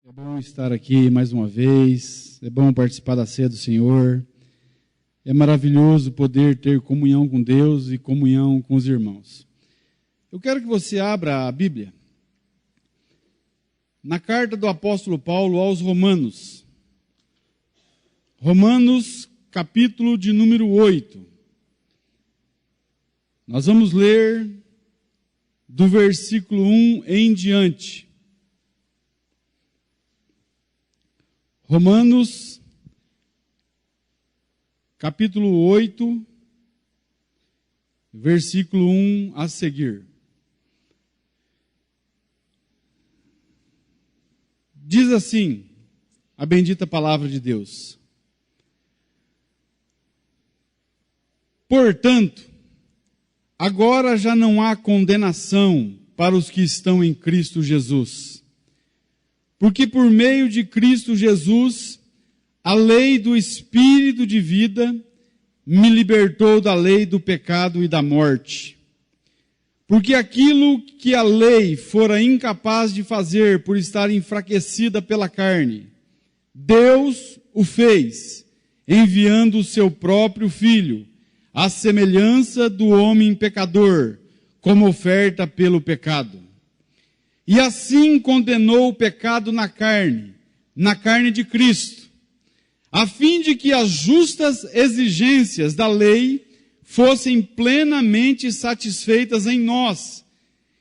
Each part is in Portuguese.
É bom estar aqui mais uma vez, é bom participar da ceia do Senhor, é maravilhoso poder ter comunhão com Deus e comunhão com os irmãos. Eu quero que você abra a Bíblia, na carta do apóstolo Paulo aos Romanos, capítulo de número 8. Nós vamos ler do versículo 1 em diante. Romanos, capítulo 8, versículo 1 a seguir. Diz assim, a bendita palavra de Deus: Portanto, agora já não há condenação para os que estão em Cristo Jesus. Porque por meio de Cristo Jesus, a lei do Espírito de vida me libertou da lei do pecado e da morte. Porque aquilo que a lei fora incapaz de fazer por estar enfraquecida pela carne, Deus o fez, enviando o seu próprio Filho, à semelhança do homem pecador, como oferta pelo pecado. E assim condenou o pecado na carne de Cristo, a fim de que as justas exigências da lei fossem plenamente satisfeitas em nós,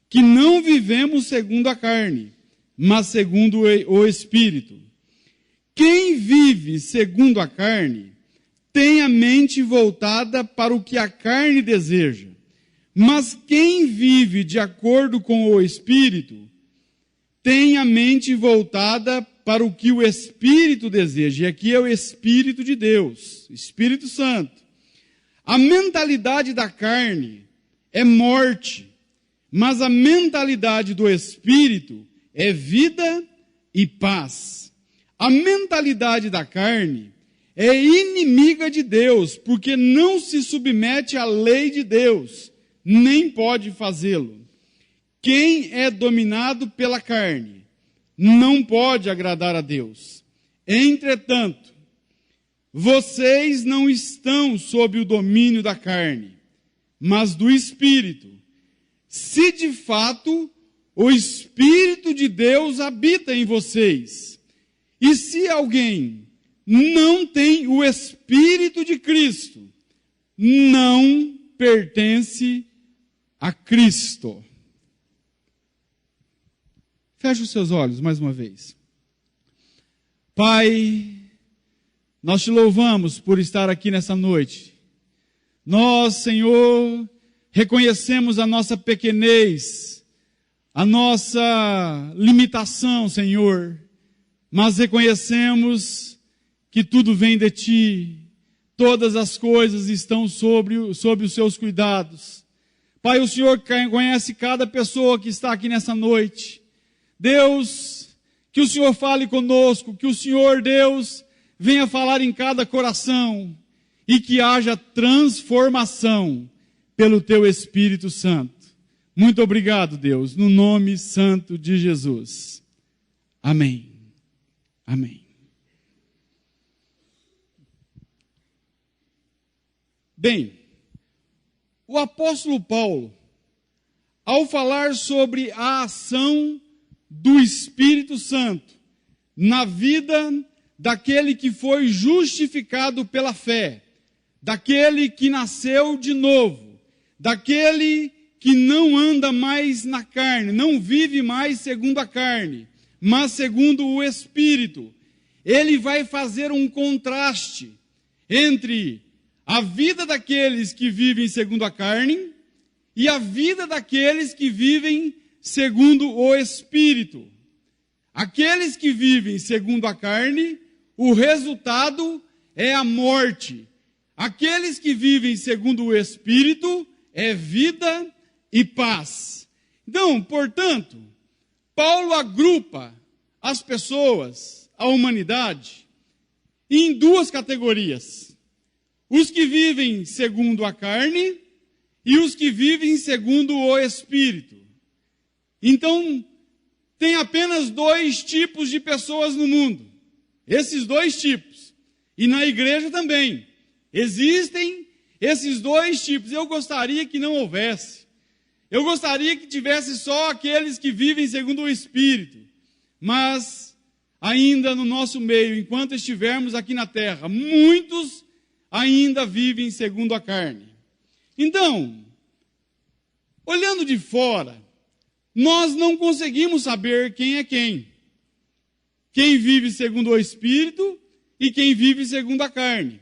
que não vivemos segundo a carne, mas segundo o Espírito. Quem vive segundo a carne tem a mente voltada para o que a carne deseja, mas quem vive de acordo com o Espírito tem a mente voltada para o que o Espírito deseja. E aqui é o Espírito de Deus, Espírito Santo. A mentalidade da carne é morte, mas a mentalidade do Espírito é vida e paz. A mentalidade da carne é inimiga de Deus, porque não se submete à lei de Deus, nem pode fazê-lo. Quem é dominado pela carne não pode agradar a Deus. Entretanto, vocês não estão sob o domínio da carne, mas do Espírito, se de fato o Espírito de Deus habita em vocês. E se alguém não tem o Espírito de Cristo, não pertence a Cristo. Feche os seus olhos mais uma vez. Pai, nós te louvamos por estar aqui nessa noite. Nós, Senhor, reconhecemos a nossa pequenez, a nossa limitação, Senhor, mas reconhecemos que tudo vem de Ti, todas as coisas estão sob os Seus cuidados. Pai, o Senhor conhece cada pessoa que está aqui nessa noite. Deus, que o Senhor fale conosco, que o Senhor, Deus, venha falar em cada coração e que haja transformação pelo Teu Espírito Santo. Muito obrigado, Deus, no nome santo de Jesus. Amém. Amém. Bem, o apóstolo Paulo, ao falar sobre a ação do Espírito Santo na vida daquele que foi justificado pela fé, daquele que nasceu de novo, daquele que não anda mais na carne, não vive mais segundo a carne, mas segundo o Espírito. Ele vai fazer um contraste entre a vida daqueles que vivem segundo a carne e a vida daqueles que vivem segundo o Espírito. Aqueles que vivem segundo a carne, o resultado é a morte. Aqueles que vivem segundo o Espírito é vida e paz. Então, portanto, Paulo agrupa as pessoas, a humanidade, em duas categorias: os que vivem segundo a carne e os que vivem segundo o Espírito. Então, tem apenas 2 tipos de pessoas no mundo. Esses 2 tipos. E na igreja também. Existem esses 2 tipos. Eu gostaria que não houvesse. Eu gostaria que tivesse só aqueles que vivem segundo o Espírito. Mas, ainda no nosso meio, enquanto estivermos aqui na terra, muitos ainda vivem segundo a carne. Então, olhando de fora, nós não conseguimos saber quem é quem. Quem vive segundo o Espírito e quem vive segundo a carne.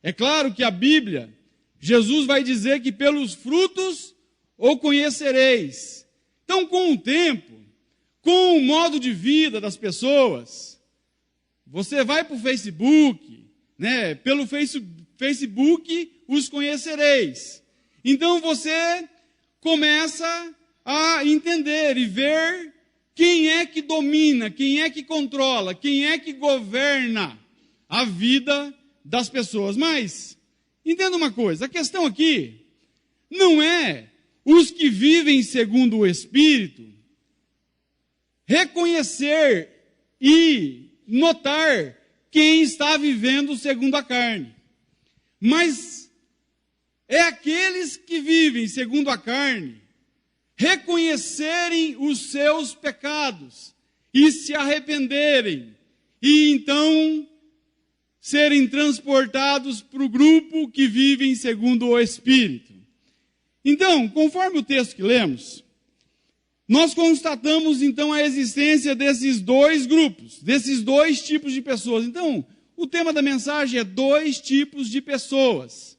É claro que a Bíblia, Jesus vai dizer que pelos frutos o conhecereis. Então, com o tempo, com o modo de vida das pessoas, você vai para o Facebook, né? Pelo Facebook os conhecereis. Então você começa a entender e ver quem é que domina, quem é que controla, quem é que governa a vida das pessoas. Mas, entenda uma coisa, a questão aqui não é os que vivem segundo o Espírito reconhecer e notar quem está vivendo segundo a carne. Mas é aqueles que vivem segundo a carne reconhecerem os seus pecados e se arrependerem e então serem transportados para o grupo que vivem segundo o Espírito. Então, conforme o texto que lemos, nós constatamos então a existência desses 2 grupos, desses 2 tipos de pessoas. Então, o tema da mensagem é 2 tipos de pessoas.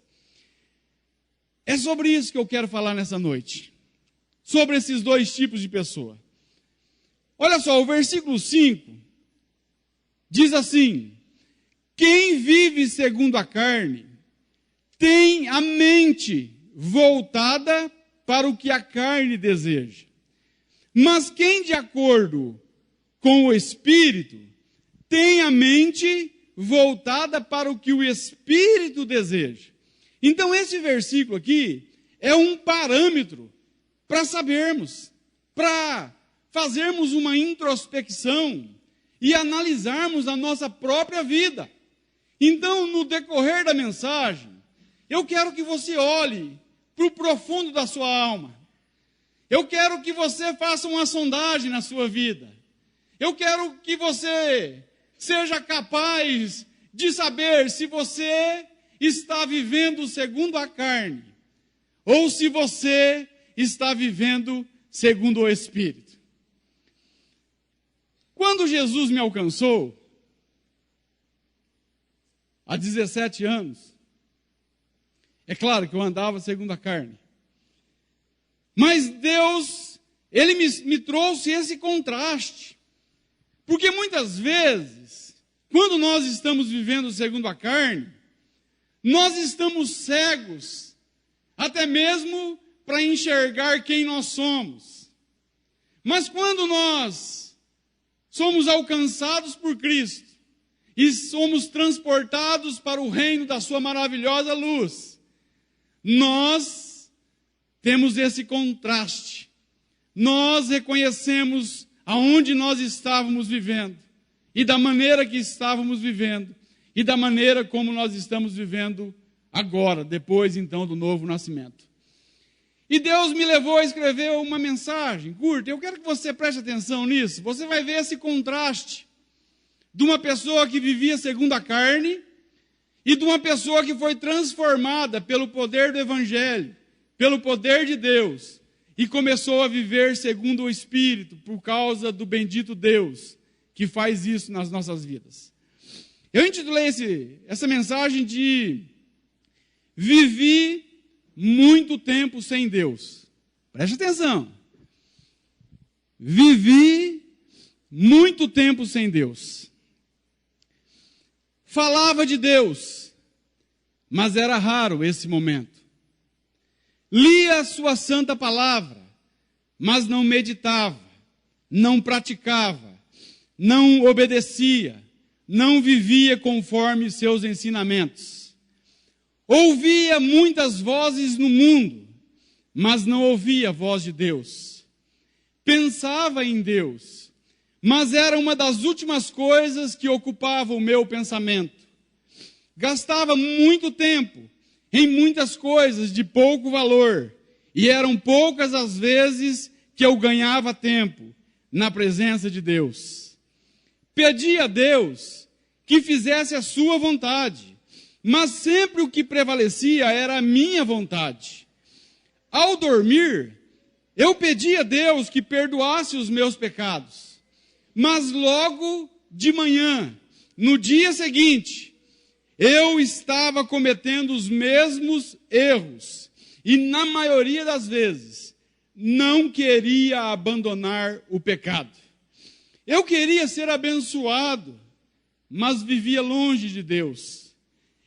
É sobre isso que eu quero falar nessa noite. Sobre esses 2 tipos de pessoa. Olha só, o versículo 5 diz assim: quem vive segundo a carne tem a mente voltada para o que a carne deseja. Mas quem de acordo com o Espírito tem a mente voltada para o que o Espírito deseja. Então esse versículo aqui é um parâmetro para sabermos, para fazermos uma introspecção e analisarmos a nossa própria vida. Então, no decorrer da mensagem, eu quero que você olhe para o profundo da sua alma. Eu quero que você faça uma sondagem na sua vida. Eu quero que você seja capaz de saber se você está vivendo segundo a carne ou se você está vivendo segundo o Espírito. Quando Jesus me alcançou, há 17 anos, é claro que eu andava segundo a carne. Mas Deus, Ele me trouxe esse contraste. Porque muitas vezes, quando nós estamos vivendo segundo a carne, nós estamos cegos, até mesmo para enxergar quem nós somos. Mas quando nós somos alcançados por Cristo e somos transportados para o reino da sua maravilhosa luz, nós temos esse contraste. Nós reconhecemos aonde nós estávamos vivendo e da maneira que estávamos vivendo e da maneira como nós estamos vivendo agora, depois então do novo nascimento. E Deus me levou a escrever uma mensagem curta. Eu quero que você preste atenção nisso. Você vai ver esse contraste de uma pessoa que vivia segundo a carne e de uma pessoa que foi transformada pelo poder do Evangelho, pelo poder de Deus, e começou a viver segundo o Espírito, por causa do bendito Deus, que faz isso nas nossas vidas. Eu intitulei essa mensagem de Vivi muito tempo sem Deus. Preste atenção. Vivi muito tempo sem Deus. Falava de Deus, mas era raro esse momento. Lia a sua santa palavra, mas não meditava, não praticava, não obedecia, não vivia conforme seus ensinamentos. Ouvia muitas vozes no mundo, mas não ouvia a voz de Deus. Pensava em Deus, mas era uma das últimas coisas que ocupava o meu pensamento. Gastava muito tempo em muitas coisas de pouco valor, e eram poucas as vezes que eu ganhava tempo na presença de Deus. Pedi a Deus que fizesse a sua vontade, mas sempre o que prevalecia era a minha vontade. Ao dormir, eu pedi a Deus que perdoasse os meus pecados, mas logo de manhã, no dia seguinte, eu estava cometendo os mesmos erros e, na maioria das vezes, não queria abandonar o pecado. Eu queria ser abençoado, mas vivia longe de Deus.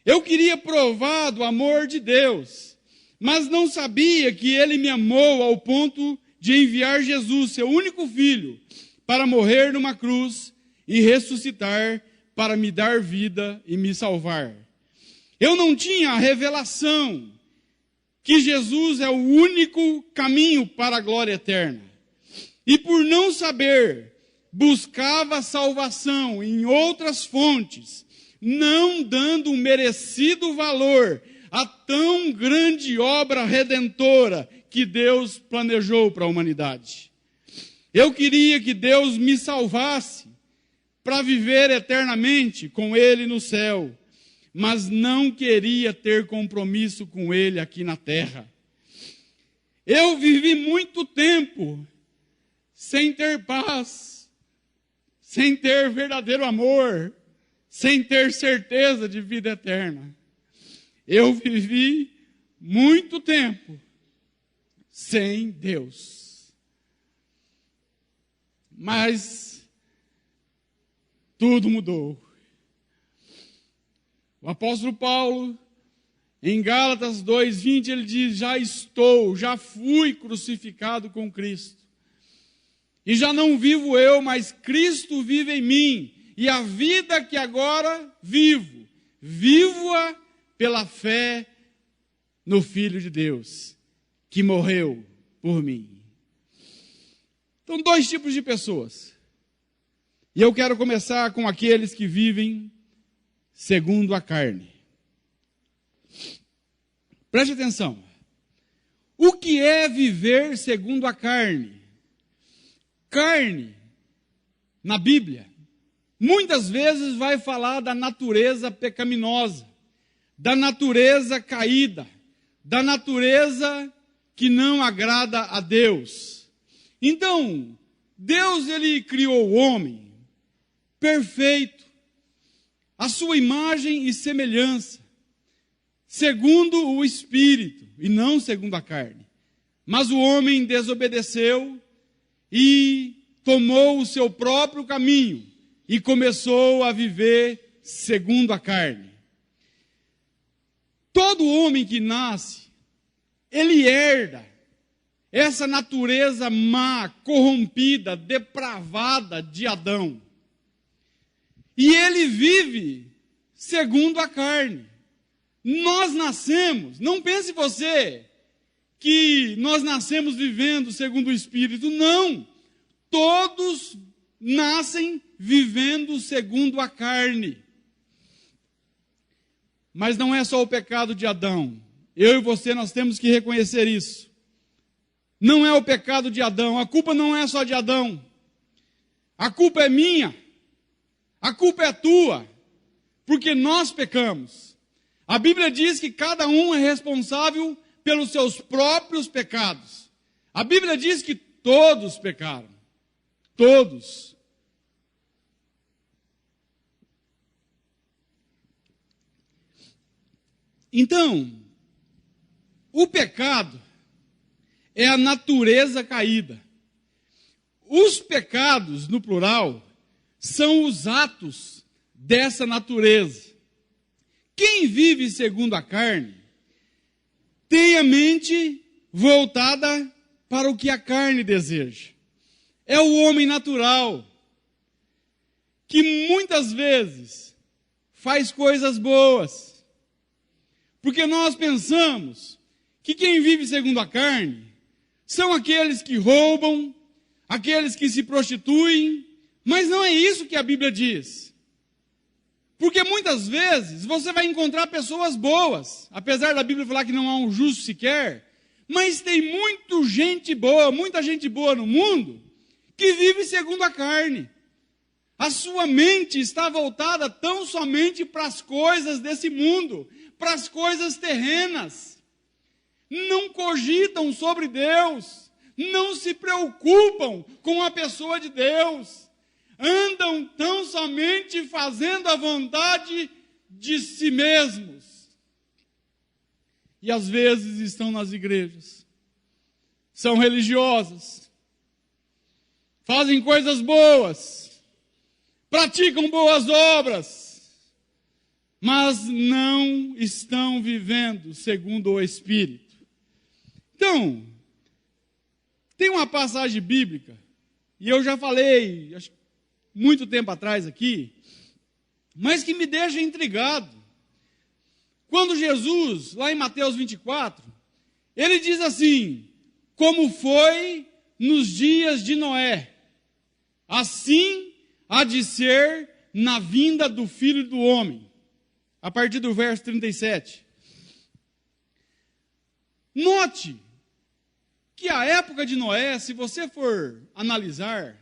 Eu queria provar do amor de Deus, mas não sabia que Ele me amou ao ponto de enviar Jesus, seu único filho, para morrer numa cruz e ressuscitar para me dar vida e me salvar. Eu não tinha a revelação que Jesus é o único caminho para a glória eterna. E por não saber, buscava salvação em outras fontes, não dando um merecido valor à tão grande obra redentora que Deus planejou para a humanidade. Eu queria que Deus me salvasse para viver eternamente com Ele no céu, mas não queria ter compromisso com Ele aqui na terra. Eu vivi muito tempo sem ter paz, sem ter verdadeiro amor, sem ter certeza de vida eterna. Eu vivi muito tempo sem Deus. Mas tudo mudou. O apóstolo Paulo, em Gálatas 2:20, ele diz: já fui crucificado com Cristo. E já não vivo eu, mas Cristo vive em mim. E a vida que agora vivo-a pela fé no Filho de Deus, que morreu por mim. Então, dois tipos de pessoas. E eu quero começar com aqueles que vivem segundo a carne. Preste atenção. O que é viver segundo a carne? Carne, na Bíblia, muitas vezes vai falar da natureza pecaminosa, da natureza caída, da natureza que não agrada a Deus. Então, Deus, Ele criou o homem perfeito, a sua imagem e semelhança, segundo o Espírito, e não segundo a carne. Mas o homem desobedeceu e tomou o seu próprio caminho e começou a viver segundo a carne. Todo homem que nasce, ele herda essa natureza má, corrompida, depravada de Adão. E ele vive segundo a carne. Nós nascemos, não pense você que nós nascemos vivendo segundo o Espírito. Não, todos nascem vivendo segundo a carne. Mas não é só o pecado de Adão. Eu e você, nós temos que reconhecer isso. Não é o pecado de Adão, a culpa não é só de Adão. A culpa é minha, a culpa é tua, porque nós pecamos. A Bíblia diz que cada um é responsável pelos seus próprios pecados. A Bíblia diz que todos pecaram. Todos. Então, o pecado é a natureza caída. Os pecados, no plural, são os atos dessa natureza. Quem vive segundo a carne tem a mente voltada para o que a carne deseja. É o homem natural, que muitas vezes faz coisas boas, porque nós pensamos que quem vive segundo a carne são aqueles que roubam, aqueles que se prostituem, Mas não é isso que a Bíblia diz. Porque muitas vezes você vai encontrar pessoas boas, apesar da Bíblia falar que não há um justo sequer, mas tem muita gente boa no mundo, que vive segundo a carne. A sua mente está voltada tão somente para as coisas desse mundo, para as coisas terrenas. Não cogitam sobre Deus, não se preocupam com a pessoa de Deus. Andam tão somente fazendo a vontade de si mesmos. E às vezes estão nas igrejas, são religiosas, fazem coisas boas, praticam boas obras, mas não estão vivendo segundo o Espírito. Então, tem uma passagem bíblica, e eu já falei, acho muito tempo atrás aqui, mas que me deixa intrigado. Quando Jesus, lá em Mateus 24, ele diz assim: como foi nos dias de Noé, assim há de ser na vinda do Filho do Homem. A partir do verso 37. Note que a época de Noé, se você for analisar,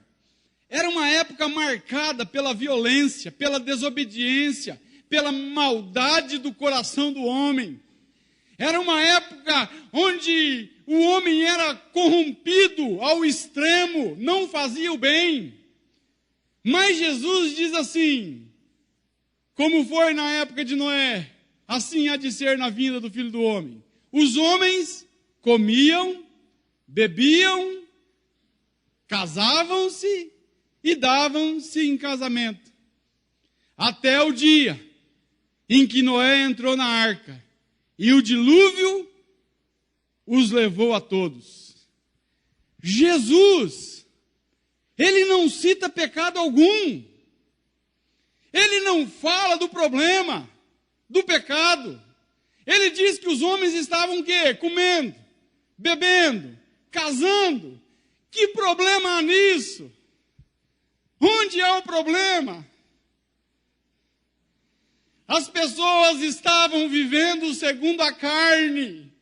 era uma época marcada pela violência, pela desobediência, pela maldade do coração do homem. Era uma época onde o homem era corrompido ao extremo, não fazia o bem. Mas Jesus diz assim: como foi na época de Noé, assim há de ser na vinda do Filho do Homem. Os homens comiam, bebiam, casavam-se e davam-se em casamento, até o dia em que Noé entrou na arca, e o dilúvio os levou a todos. Jesus, ele não cita pecado algum, ele não fala do problema, do pecado. Ele diz que os homens estavam o quê? Comendo, bebendo, casando. Que problema há nisso? Onde é o problema? As pessoas estavam vivendo segundo a carne,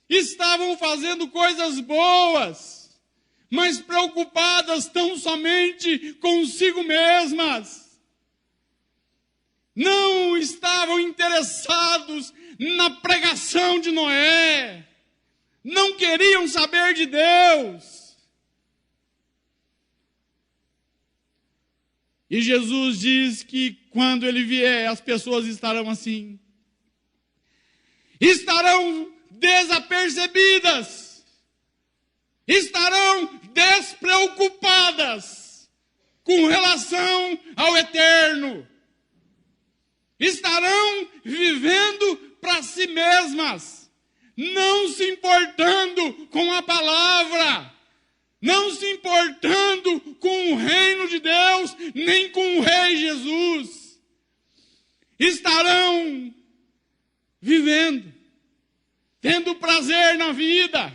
estavam fazendo coisas boas, mas preocupadas tão somente consigo mesmas. Não estavam interessados na pregação de Noé, não queriam saber de Deus. E Jesus diz que quando ele vier, as pessoas estarão assim. Estarão desapercebidas. Estarão despreocupadas com relação ao eterno. Estarão vivendo para si mesmas, não se importando com a palavra, não se importando com o reino de Deus, nem com o Rei Jesus. Estarão vivendo, tendo prazer na vida,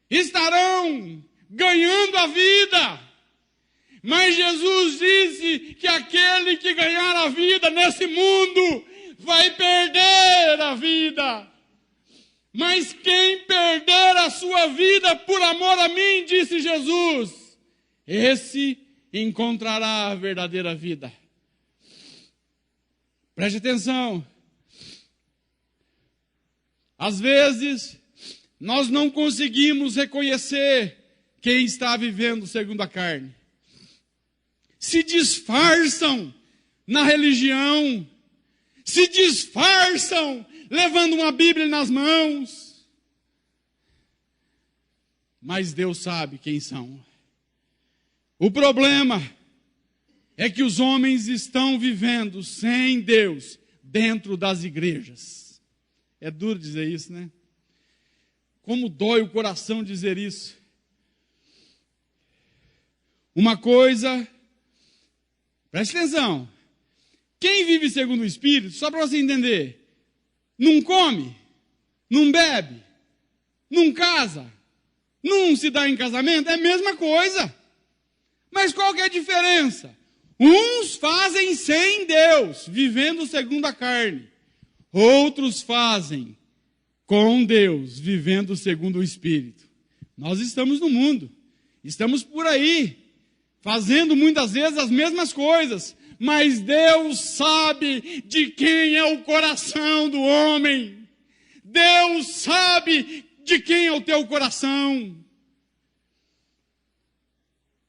estarão ganhando a vida. Mas Jesus disse que aquele que ganhar a vida nesse mundo vai perder a vida. Mas quem perder a sua vida por amor a mim, disse Jesus, esse encontrará a verdadeira vida. Preste atenção. Às vezes, nós não conseguimos reconhecer quem está vivendo segundo a carne. Se disfarçam na religião, se disfarçam levando uma Bíblia nas mãos. Mas Deus sabe quem são. O problema é que os homens estão vivendo sem Deus dentro das igrejas. É duro dizer isso, né? Como dói o coração dizer isso. Uma coisa, preste atenção, quem vive segundo o Espírito, só para você entender, não come, não bebe, não casa, não se dá em casamento, é a mesma coisa. Mas qual que é a diferença? Uns fazem sem Deus, vivendo segundo a carne. Outros fazem com Deus, vivendo segundo o Espírito. Nós estamos no mundo, estamos por aí, fazendo muitas vezes as mesmas coisas, mas Deus sabe de quem é o coração do homem. Deus sabe de quem é o teu coração.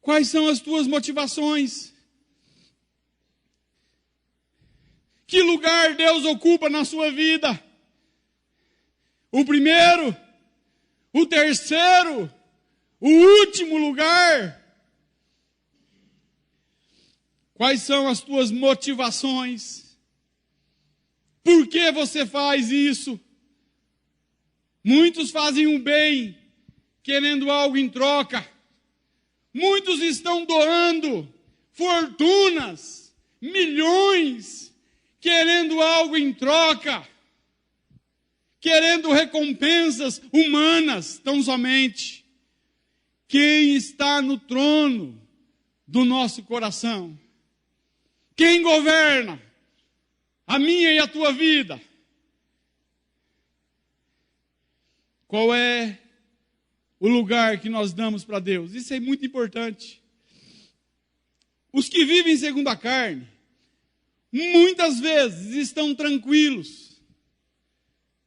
Quais são as tuas motivações? Que lugar Deus ocupa na sua vida? O primeiro? O terceiro? O último lugar? Quais são as tuas motivações? Por que você faz isso? Muitos fazem o bem, querendo algo em troca. Muitos estão doando fortunas, milhões, querendo algo em troca, querendo recompensas humanas, tão somente. Quem está no trono do nosso coração? Quem governa a minha e a tua vida? Qual é o lugar que nós damos para Deus? Isso é muito importante. Os que vivem segundo a carne, muitas vezes estão tranquilos,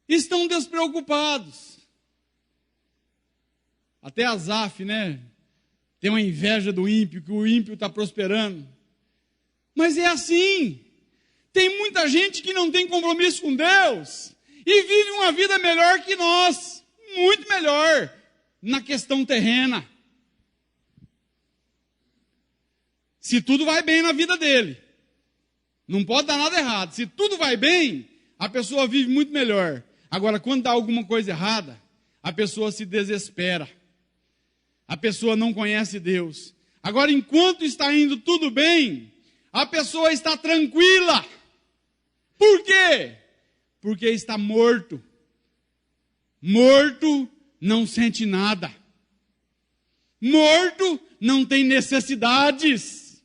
estão despreocupados. Até Asaf, né? Tem uma inveja do ímpio, que o ímpio está prosperando. Mas é assim. Tem muita gente que não tem compromisso com Deus e vive uma vida melhor que nós. Muito melhor na questão terrena. Se tudo vai bem na vida dele, não pode dar nada errado. Se tudo vai bem, a pessoa vive muito melhor. Agora, quando dá alguma coisa errada, a pessoa se desespera. A pessoa não conhece Deus. Agora, enquanto está indo tudo bem, a pessoa está tranquila. Por quê? Porque está morto. Morto não sente nada. Morto não tem necessidades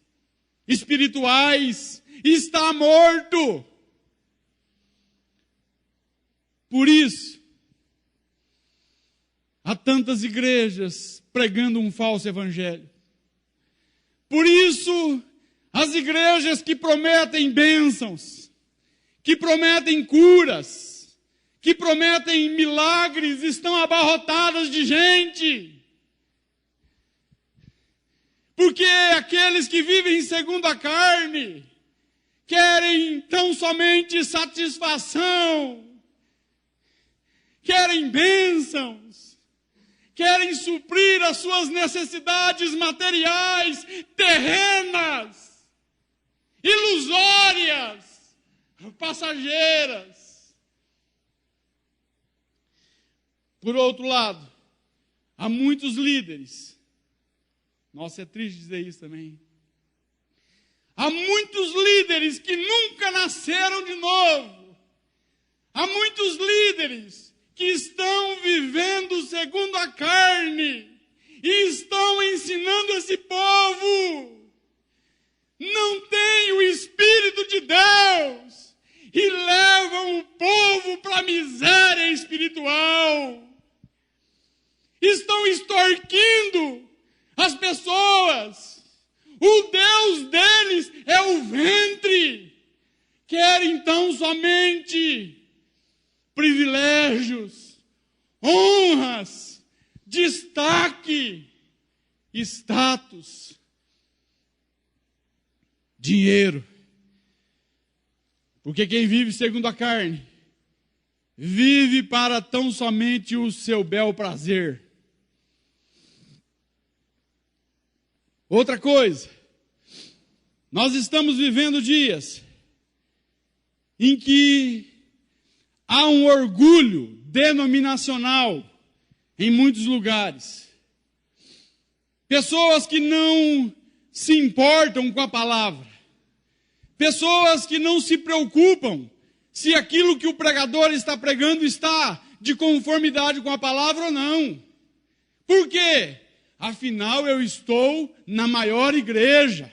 espirituais. Está morto. Por isso, há tantas igrejas pregando um falso evangelho. Por isso, as igrejas que prometem bênçãos, que prometem curas, que prometem milagres, estão abarrotadas de gente. Porque aqueles que vivem segundo a carne querem tão somente satisfação, querem bênçãos, querem suprir as suas necessidades materiais, terrenas, ilusórias, passageiras. Por outro lado, há muitos líderes. Nossa, é triste dizer isso também. Há muitos líderes que nunca nasceram de novo. Há muitos líderes que estão vivendo segundo a carne e estão ensinando esse povo. Não tem o Espírito de Deus e levam o povo para a miséria espiritual. Estão extorquindo as pessoas. O Deus deles é o ventre. Querem então somente privilégios, honras, destaque, status, dinheiro. Porque quem vive segundo a carne, vive para tão somente o seu bel prazer. Outra coisa, nós estamos vivendo dias em que há um orgulho denominacional em muitos lugares. Pessoas que não se importam com a palavra. Pessoas que não se preocupam se aquilo que o pregador está pregando está de conformidade com a palavra ou não. Por quê? Afinal, eu estou na maior igreja.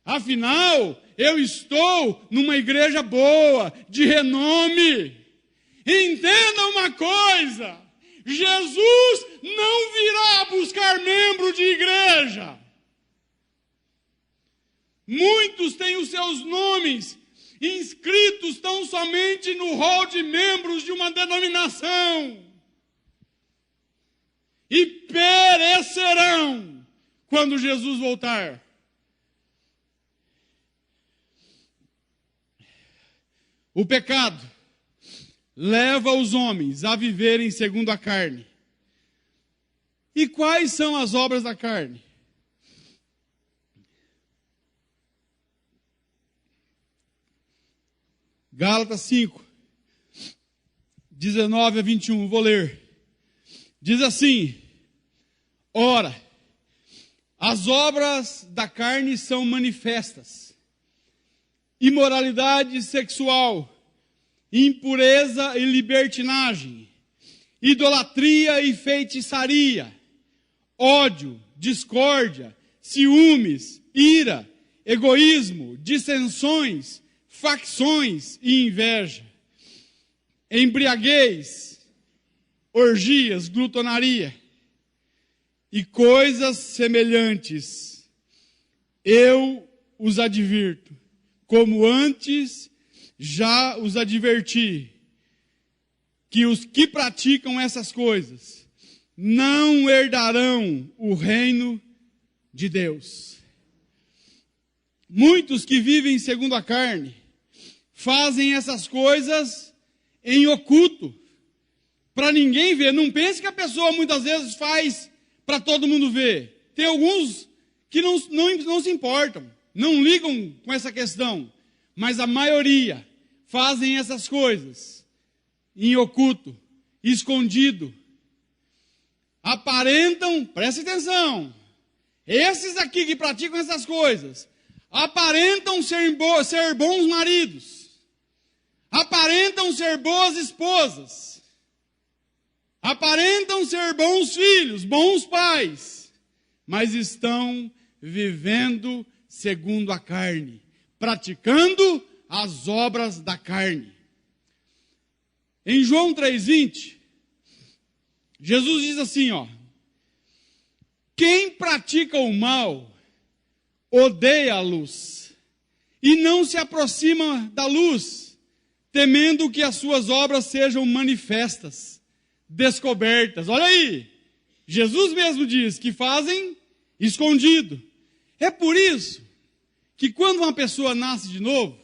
Afinal, eu estou numa igreja boa, de renome. Entenda uma coisa: Jesus não virá buscar membro de igreja. Muitos têm os seus nomes inscritos tão somente no rol de membros de uma denominação e perecerão quando Jesus voltar. O pecado leva os homens a viverem segundo a carne. E quais são as obras da carne? Gálatas 5, 19 a 21, vou ler. Diz assim: ora, as obras da carne são manifestas: imoralidade sexual, impureza e libertinagem, idolatria e feitiçaria, ódio, discórdia, ciúmes, ira, egoísmo, dissensões, facções e inveja, embriaguez, orgias, glutonaria e coisas semelhantes. Eu os advirto, como antes já os adverti, que os que praticam essas coisas não herdarão o reino de Deus. Muitos que vivem segundo a carne fazem essas coisas em oculto, para ninguém ver. Não pense que a pessoa muitas vezes faz para todo mundo ver. Tem alguns que não se importam, não ligam com essa questão, mas a maioria fazem essas coisas em oculto, escondido. Aparentam, preste atenção, esses aqui que praticam essas coisas, aparentam ser bons maridos, aparentam ser boas esposas, aparentam ser bons filhos, bons pais, mas estão vivendo segundo a carne, praticando as obras da carne. Em João 3,20, Jesus diz assim, quem pratica o mal odeia a luz e não se aproxima da luz, temendo que as suas obras sejam manifestas, descobertas. Olha aí, Jesus mesmo diz que fazem escondido. É por isso que quando uma pessoa nasce de novo,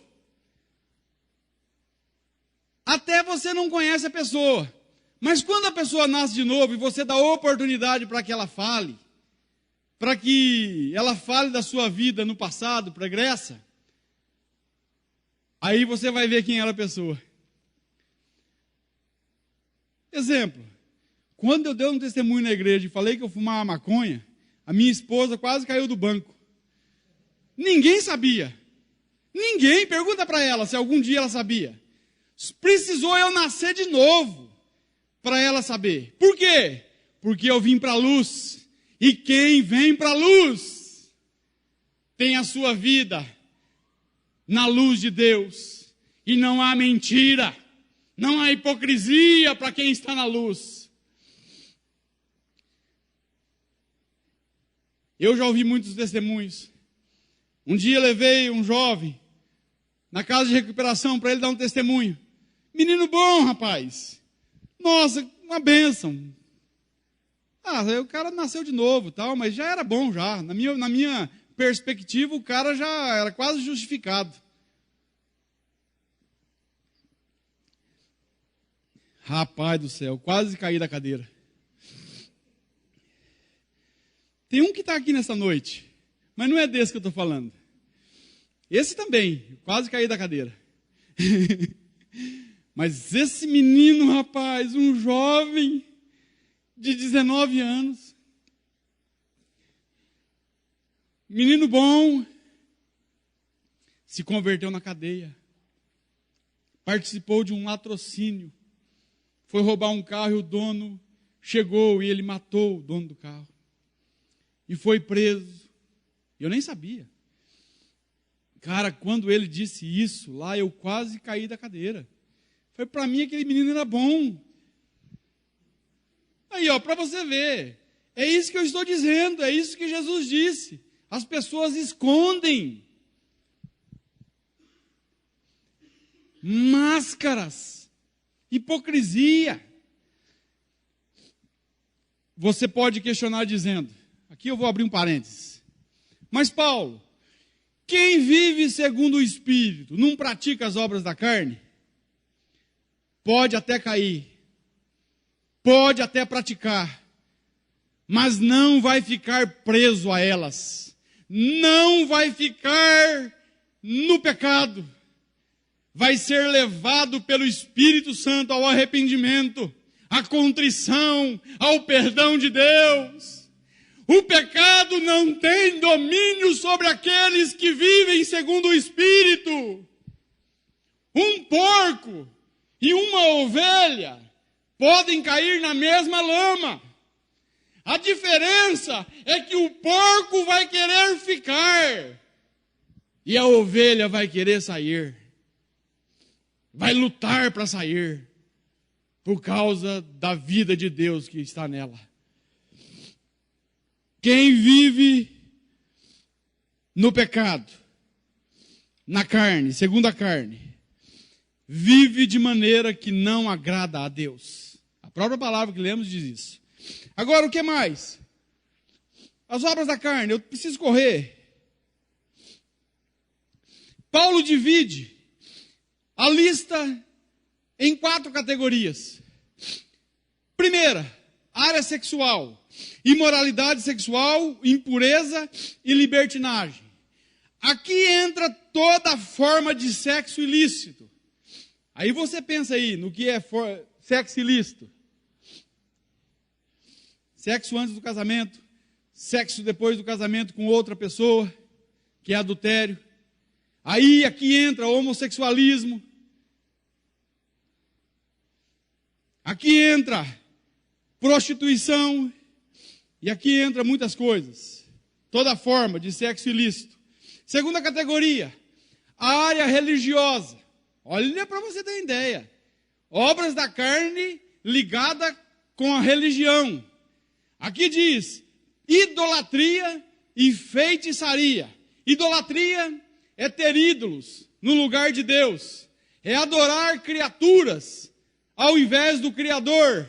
até você não conhece a pessoa, mas quando a pessoa nasce de novo e você dá oportunidade para que ela fale, para que ela fale da sua vida no passado, pregressa, aí você vai ver quem era a pessoa. Exemplo, quando eu dei um testemunho na igreja e falei que eu fumava maconha, a minha esposa quase caiu do banco. Ninguém sabia. Ninguém, pergunta para ela se algum dia ela sabia. Precisou eu nascer de novo para ela saber. Por quê? Porque eu vim para a luz. E quem vem para a luz tem a sua vida na luz de Deus. E não há mentira, não há hipocrisia para quem está na luz. Eu já ouvi muitos testemunhos. Um dia levei um jovem na casa de recuperação para ele dar um testemunho. Menino bom, rapaz. Nossa, uma bênção. O cara nasceu de novo, tal, mas já era bom já. Na minha perspectiva, o cara já era quase justificado. Rapaz do céu, quase caí da cadeira. Tem um que está aqui nessa noite, mas não é desse que eu estou falando. Esse também, quase caí da cadeira. Mas esse menino, rapaz, um jovem de 19 anos, menino bom, se converteu na cadeia, participou de um latrocínio, foi roubar um carro e o dono chegou e ele matou o dono do carro. e foi preso. Eu nem sabia. Cara, quando ele disse isso lá, eu quase caí da cadeira. Foi para mim aquele menino era bom. Aí, ó, para você ver. É isso que eu estou dizendo, é isso que Jesus disse. As pessoas escondem máscaras, hipocrisia. Você pode questionar dizendo, aqui eu vou abrir um parênteses, mas Paulo, quem vive segundo o Espírito não pratica as obras da carne? Pode até cair, pode até praticar, mas não vai ficar preso a elas, não vai ficar no pecado, vai ser levado pelo Espírito Santo ao arrependimento, à contrição, ao perdão de Deus. O pecado não tem domínio sobre aqueles que vivem segundo o Espírito. Um porco e uma ovelha podem cair na mesma lama. A diferença é que o porco vai querer ficar e a ovelha vai querer sair. Vai lutar para sair por causa da vida de Deus que está nela. Quem vive no pecado, na carne, segundo a carne, vive de maneira que não agrada a Deus. A própria palavra que lemos diz isso. Agora, o que mais? As obras da carne, eu preciso correr. Paulo divide a lista em 4 categorias. Primeira, área sexual. Imoralidade sexual, impureza e libertinagem. Aqui entra toda forma de sexo ilícito. Aí você pensa aí no que é sexo ilícito. Sexo antes do casamento, sexo depois do casamento com outra pessoa, que é adultério. Aí aqui entra homossexualismo. Aqui entra prostituição. E aqui entra muitas coisas. Toda forma de sexo ilícito. Segunda categoria, a área religiosa. Olha para você ter ideia. Obras da carne ligada com a religião. Aqui diz idolatria e feitiçaria. Idolatria é ter ídolos no lugar de Deus. É adorar criaturas ao invés do Criador.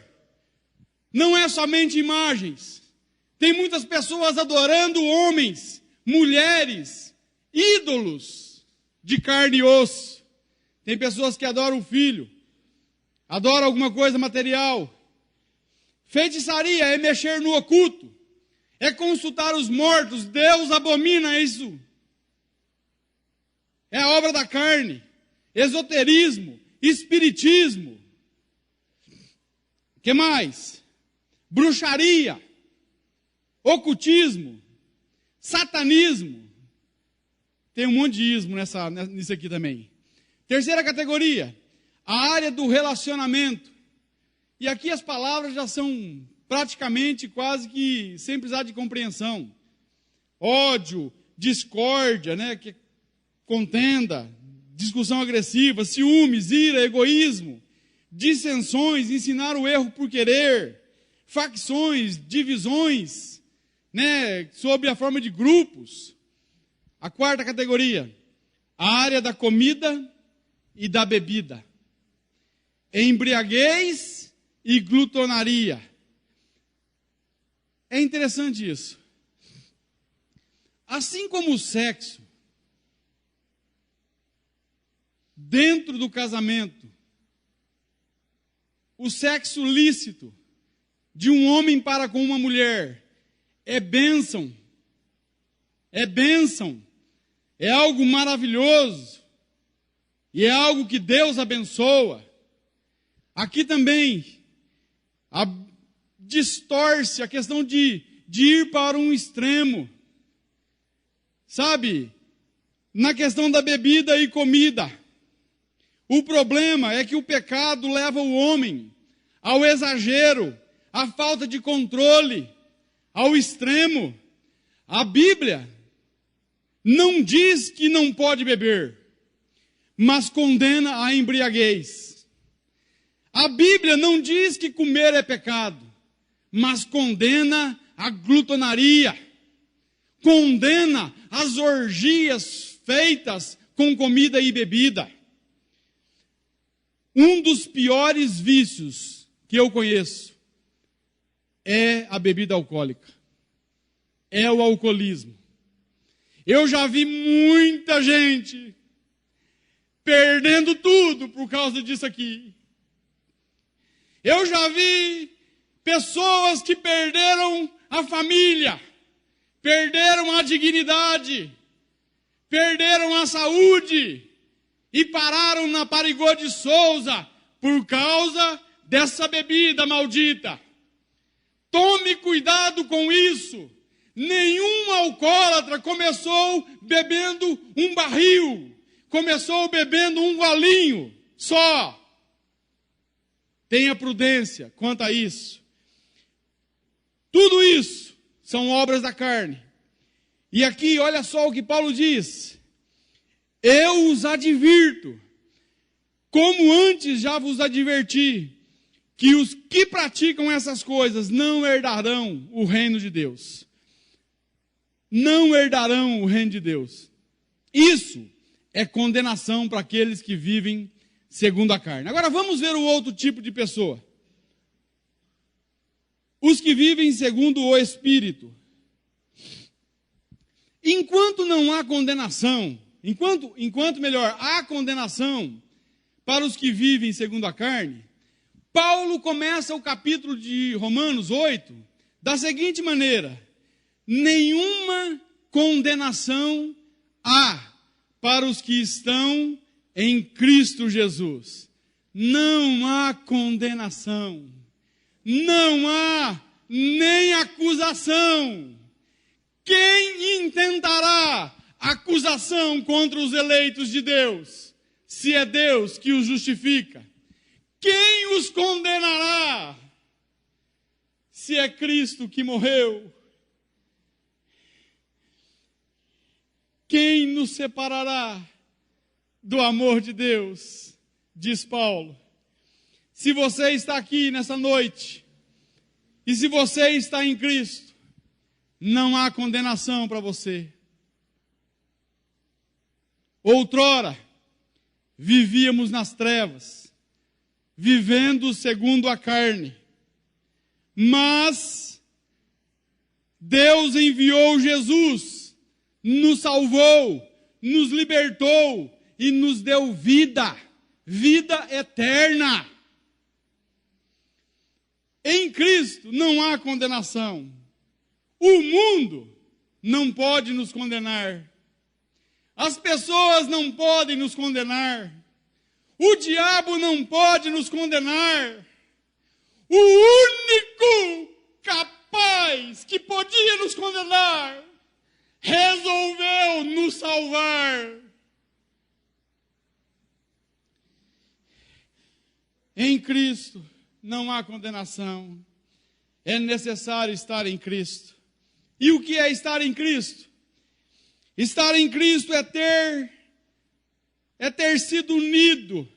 Não é somente imagens. Tem muitas pessoas adorando homens, mulheres, ídolos de carne e osso. Tem pessoas que adoram o filho, adoram alguma coisa material. Feitiçaria é mexer no oculto, é consultar os mortos. Deus abomina isso. É a obra da carne. Esoterismo, espiritismo. O que mais? Bruxaria, ocultismo, satanismo. Tem um monte de ismo nisso aqui também. Terceira categoria, a área do relacionamento. E aqui as palavras já são praticamente quase que sem precisar de compreensão. Ódio, discórdia, contenda, discussão agressiva, ciúmes, ira, egoísmo, dissensões, ensinar o erro por querer, facções, divisões, sob a forma de grupos. A quarta categoria, a área da comida e da bebida. Embriaguez e glutonaria. É interessante isso. Assim como o sexo, dentro do casamento, o sexo lícito de um homem para com uma mulher é bênção, é algo maravilhoso, e é algo que Deus abençoa. Aqui também distorce a questão de ir para um extremo, sabe? Na questão da bebida e comida. O problema é que o pecado leva o homem ao exagero, à falta de controle, ao extremo. A Bíblia não diz que não pode beber, mas condena a embriaguez. A Bíblia não diz que comer é pecado, mas condena a glutonaria, condena as orgias feitas com comida e bebida. Um dos piores vícios que eu conheço é a bebida alcoólica, é o alcoolismo. Eu já vi muita gente perdendo tudo por causa disso aqui. Eu já vi pessoas que perderam a família, perderam a dignidade, perderam a saúde e pararam na Parigô de Souza por causa dessa bebida maldita. Tome cuidado com isso. Nenhum alcoólatra começou bebendo um barril, começou bebendo um golinho só. Tenha prudência quanto a isso. Tudo isso são obras da carne. E aqui, olha só o que Paulo diz. Eu os advirto, como antes já vos adverti, que os que praticam essas coisas não herdarão o reino de Deus. Não herdarão o reino de Deus. Isso é condenação para aqueles que vivem segundo a carne. Agora vamos ver o outro tipo de pessoa. Os que vivem segundo o Espírito. Enquanto não há condenação, há condenação para os que vivem segundo a carne, Paulo começa o capítulo de Romanos 8 da seguinte maneira: nenhuma condenação há para os que estão em Cristo Jesus. Não há condenação, não há nem acusação. Quem intentará acusação contra os eleitos de Deus, se é Deus que os justifica? Quem os condenará, se é Cristo que morreu? Quem nos separará do amor de Deus? Diz Paulo. Se você está aqui nessa noite, e se você está em Cristo, não há condenação para você. Outrora, vivíamos nas trevas, vivendo segundo a carne. Mas Deus enviou Jesus, nos salvou, nos libertou e nos deu vida, vida eterna. Em Cristo não há condenação. O mundo não pode nos condenar. As pessoas não podem nos condenar. O diabo não pode nos condenar. O único capaz que podia nos condenar resolveu nos salvar. Em Cristo não há condenação. É necessário estar em Cristo. E o que é estar em Cristo? Estar em Cristo é ter sido unido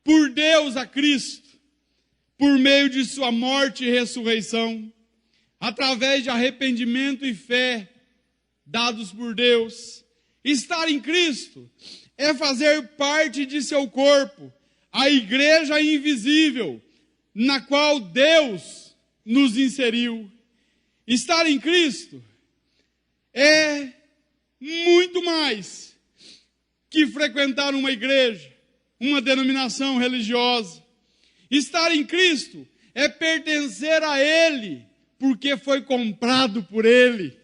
por Deus a Cristo, por meio de sua morte e ressurreição, através de arrependimento e fé dados por Deus. Estar em Cristo é fazer parte de seu corpo, a igreja invisível, na qual Deus nos inseriu. Estar em Cristo é muito mais que frequentar uma igreja, uma denominação religiosa. Estar em Cristo é pertencer a Ele, porque foi comprado por Ele.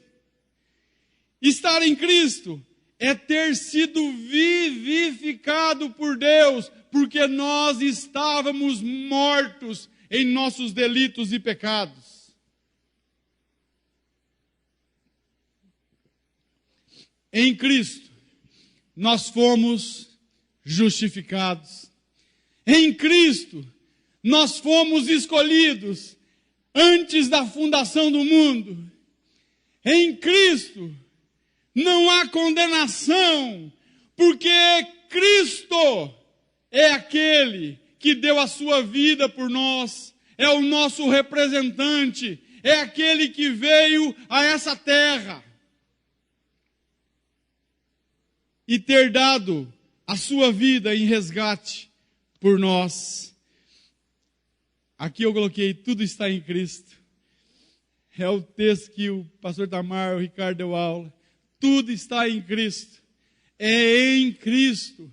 Estar em Cristo é ter sido vivificado por Deus, porque nós estávamos mortos em nossos delitos e pecados. Em Cristo, nós fomos justificados. Em Cristo, nós fomos escolhidos antes da fundação do mundo. Em Cristo não há condenação, porque Cristo é aquele que deu a sua vida por nós, é o nosso representante, é aquele que veio a essa terra e ter dado a sua vida em resgate por nós. Aqui eu coloquei, tudo está em Cristo. É o texto que o pastor Tamar, o Ricardo deu aula. Tudo está em Cristo. É em Cristo.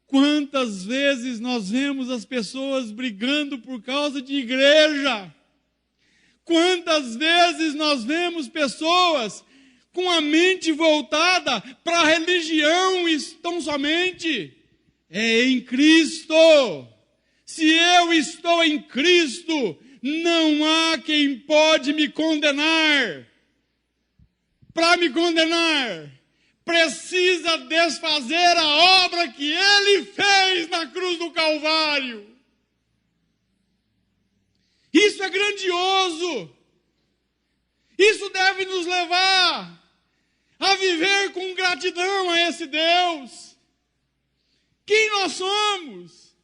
Quantas vezes nós vemos as pessoas brigando por causa de igreja? Quantas vezes nós vemos pessoas com a mente voltada para a religião tão somente? É em Cristo. Se eu estou em Cristo, não há quem pode me condenar. Para me condenar, precisa desfazer a obra que Ele fez na cruz do Calvário. Isso é grandioso. Isso deve nos levar a viver com gratidão a esse Deus. Quem nós somos?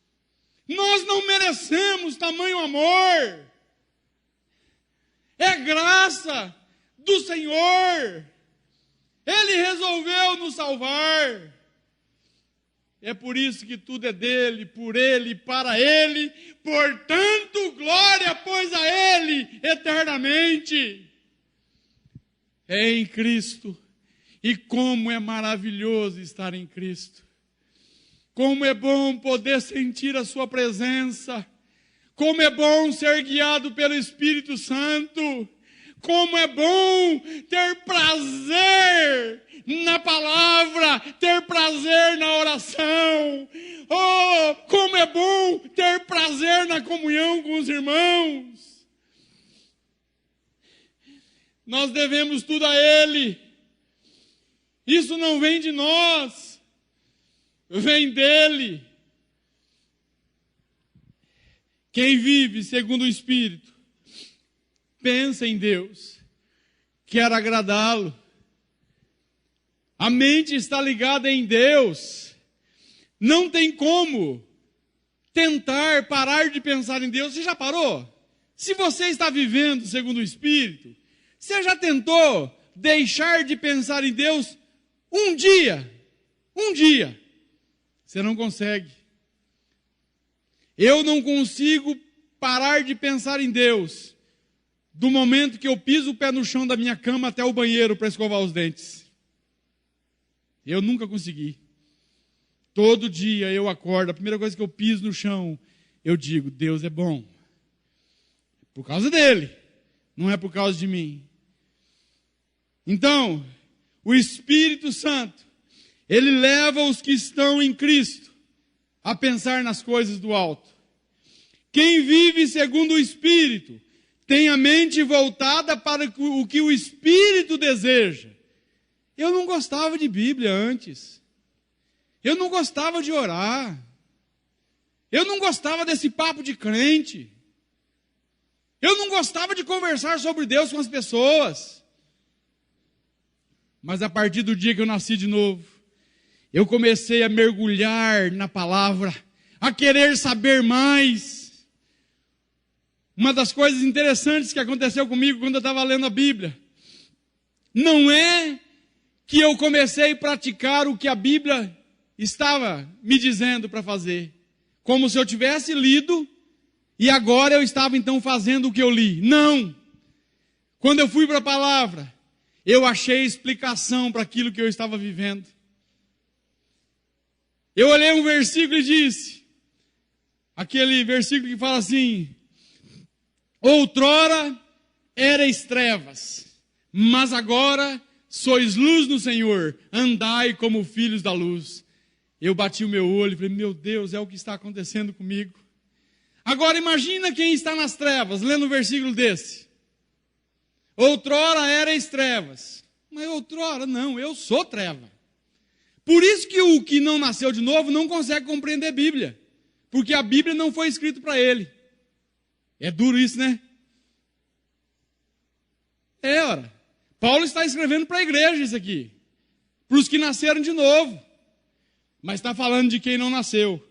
Nós não merecemos tamanho amor. É graça do Senhor. Ele resolveu nos salvar. É por isso que tudo é dele, por ele, para ele. Portanto, glória, pois, a ele eternamente. É em Cristo. E como é maravilhoso estar em Cristo. Como é bom poder sentir a sua presença. Como é bom ser guiado pelo Espírito Santo. Como é bom ter prazer na palavra, ter prazer na oração. Oh, como é bom ter prazer na comunhão com os irmãos. Nós devemos tudo a Ele. Isso não vem de nós, vem dEle. Quem vive segundo o Espírito, pensa em Deus, quer agradá-lo. A mente está ligada em Deus. Não tem como tentar parar de pensar em Deus. Você já parou? Se você está vivendo segundo o Espírito, você já tentou deixar de pensar em Deus um dia? Um dia. Você não consegue. Eu não consigo parar de pensar em Deus do momento que eu piso o pé no chão da minha cama até o banheiro para escovar os dentes. Eu nunca consegui. Todo dia eu acordo, a primeira coisa que eu piso no chão, eu digo, Deus é bom. Por causa dele, não é por causa de mim. Então, o Espírito Santo, ele leva os que estão em Cristo a pensar nas coisas do alto. Quem vive segundo o Espírito, tem a mente voltada para o que o Espírito deseja. Eu não gostava de Bíblia antes. Eu não gostava de orar. Eu não gostava desse papo de crente. Eu não gostava de conversar sobre Deus com as pessoas. Mas a partir do dia que eu nasci de novo, eu comecei a mergulhar na palavra, a querer saber mais. Uma das coisas interessantes que aconteceu comigo quando eu estava lendo a Bíblia, não é que eu comecei a praticar o que a Bíblia estava me dizendo para fazer, como se eu tivesse lido e agora eu estava então fazendo o que eu li. Não! Quando eu fui para a palavra, eu achei explicação para aquilo que eu estava vivendo. Eu olhei um versículo e disse, aquele versículo que fala assim, outrora erais trevas, mas agora sois luz no Senhor, andai como filhos da luz. Eu bati o meu olho e falei, meu Deus, é o que está acontecendo comigo. Agora imagina quem está nas trevas, lendo um versículo desse. Outrora erais trevas, mas outrora não, eu sou treva. Por isso que o que não nasceu de novo não consegue compreender a Bíblia, porque a Bíblia não foi escrita para ele. É duro isso, né? É, ora. Paulo está escrevendo para a igreja isso aqui, para os que nasceram de novo, mas está falando de quem não nasceu.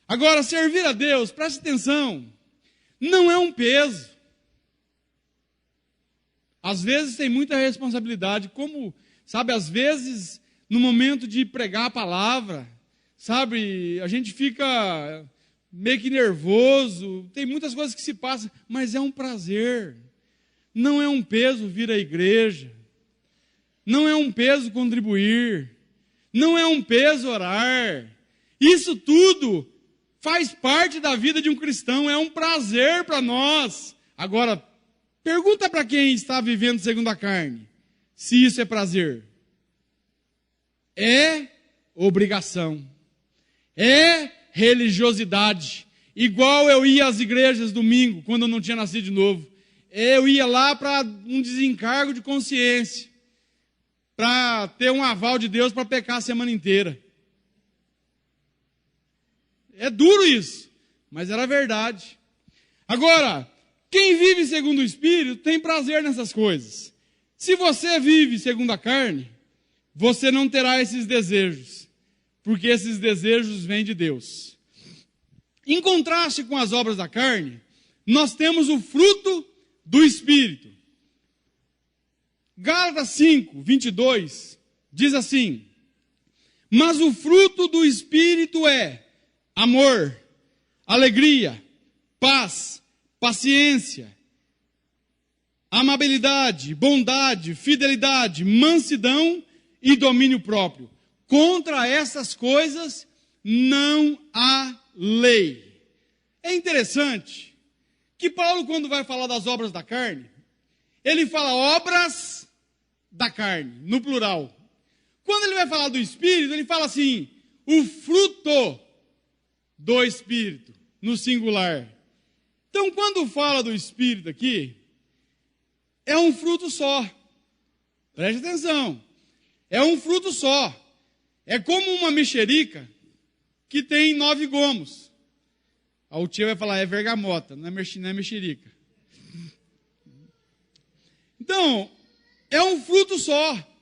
Agora, servir a Deus, preste atenção, não é um peso. Às vezes tem muita responsabilidade, como, sabe, às vezes, no momento de pregar a palavra, sabe, a gente fica meio que nervoso, tem muitas coisas que se passam, mas é um prazer. Não é um peso vir à igreja, não é um peso contribuir, não é um peso orar. Isso tudo faz parte da vida de um cristão, é um prazer para nós. Agora, pergunta para quem está vivendo segundo a carne, se isso é prazer. É obrigação, é religiosidade. Igual eu ia às igrejas domingo, quando eu não tinha nascido de novo. Eu ia lá para um desencargo de consciência, para ter um aval de Deus para pecar a semana inteira. É duro isso, mas era verdade. Agora, quem vive segundo o Espírito tem prazer nessas coisas. Se você vive segundo a carne, você não terá esses desejos, porque esses desejos vêm de Deus. Em contraste com as obras da carne, nós temos o fruto do Espírito. Gálatas 5, 22, diz assim: mas o fruto do Espírito é amor, alegria, paz, paciência, amabilidade, bondade, fidelidade, mansidão e domínio próprio. Contra essas coisas não há lei. É interessante que Paulo, quando vai falar das obras da carne, ele fala obras da carne, no plural. Quando ele vai falar do Espírito, ele fala assim, o fruto do Espírito, no singular. Então, quando fala do Espírito aqui, é um fruto só. Preste atenção. É um fruto só. É como uma mexerica que tem 9 gomos. O tio vai falar, é vergamota, não é mexerica. Então, é um fruto só.